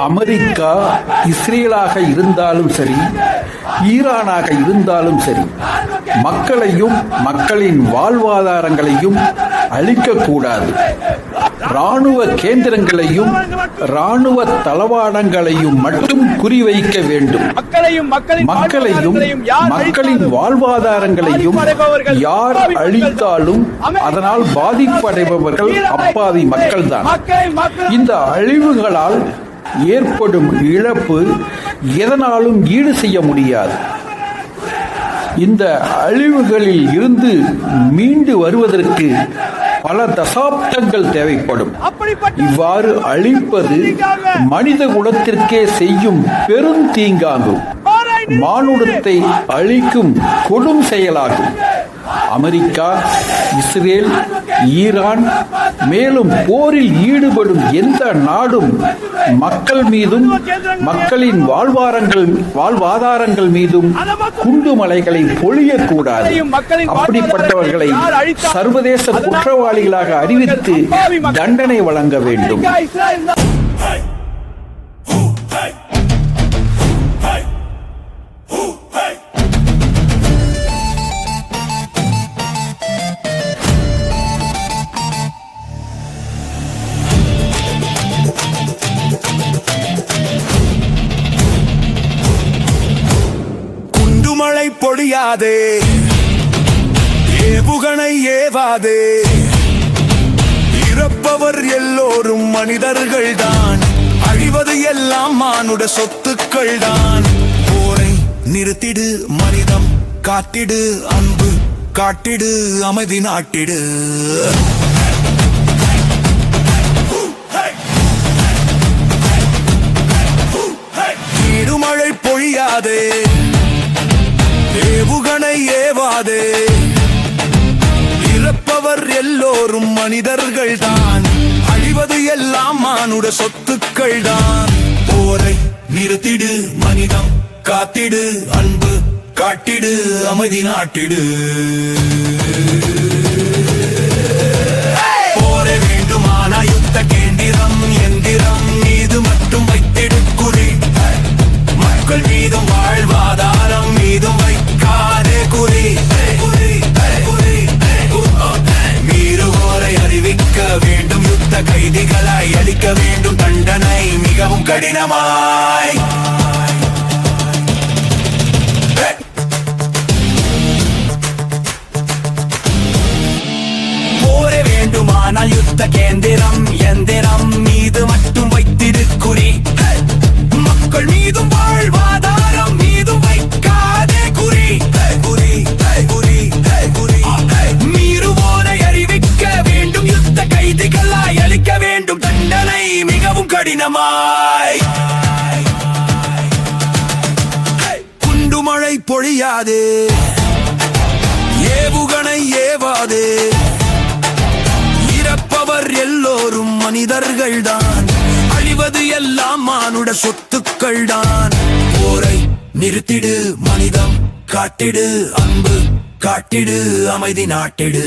America இஸ்ரேலாக இருந்தாலும் சரி, ஈரானாக இருந்தாலும் சரி, மக்களையும் மக்களின் வாழ்வாதாரங்களையும் அழிக்கக்கூடாது. இராணுவ கேந்திரங்களையும் இராணுவ தளவாடங்களையும் மட்டும் குறிவைக்க வேண்டும். மக்களையும் மக்களின் வாழ்வாதாரங்களையும் யார் அழித்தாலும் அதனால் பாதிப்படைபவர்கள் அப்பாவி மக்கள்தான். இந்த அழிவுகளால் ஏற்படும் இழப்பு எதனாலும் ஈடு செய்ய முடியாது. இந்த அழிவுகளில் இருந்து மீண்டு வருவதற்கு பல தசாப்தங்கள் தேவைப்படும். இவ்வாறு அழிப்பது மனித குலத்திற்கே செய்யும் பெரும் தீங்காகும். மானுடத்தை அழிக்கும் கொடும் செயலாகும். அமெரிக்கா, இஸ்ரேல், ஈரான், மேலும் போரில் ஈடுபடும் எந்த நாடும் மக்கள் மீதும் மக்களின் வாழ்வாதாரங்கள் மீதும் குண்டுமலைகளை பொழியக்கூடாது. அப்படிப்பட்டவர்களை சர்வதேச குற்றவாளிகளாக அறிவித்து தண்டனை வழங்க வேண்டும். மழை பொழியாதே, ஏவுகணை ஏவாதே. இறப்பவர் எல்லோரும் மனிதர்கள் தான், அழிவது எல்லாம் மானுட சொத்துக்கள் தான். போரை நிறுத்திடு, மனிதம் காத்திடு, அன்பு காட்டிடு, அமைதி நாட்டிடு. மழை பொழியாதே, ஏவுகணை ஏவாதே. இறப்பவர் எல்லோரும் மனிதர்கள் தான், அழிவது எல்லாம் மானுட சொத்துக்கள் தான். போரை நிறுத்திடு, மனிதம் காத்திடு, அன்பு காட்டிடு, அமைதி நாட்டிடு. போர வேண்டுமானா யுத்த கேந்திரம் எந்திரம் மீது மட்டும் வைத்திடு குறி. மக்கள் மீதும் வாழ்வாதாரம் மீதும் வைக்காதே குறி. மீறுவோரை அறிவிக்க வேண்டும், யுத்த கைதிகளை அளிக்க வேண்டும், தண்டனை மிகவும் கடினமாய். போர வேண்டுமானால் யுத்த கேந்திரம் எந்திரம் மீது மட்டும் வைத்திடு குறி. மக்கள் மீதும் வாழ்வாதாரம் மீதும் வைக்காதே குறி. மீறுவோரை அறிவிக்க வேண்டும், யுத்த கைதிகளாய் அளிக்க வேண்டும், தண்டனை மிகவும் கடினமாய். குண்டுமழை பொழியாதே, ஏவுகணை ஏவாதே. இறப்பவர் எல்லோரும் மனிதர்கள் தான், அழிவது எல்லாம் மானுட சொத்துக்கள் தான். போரை நிறுத்திடு, மனிதம் காட்டிடு, அன்பு காட்டிடு, அமைதி நாட்டிடு.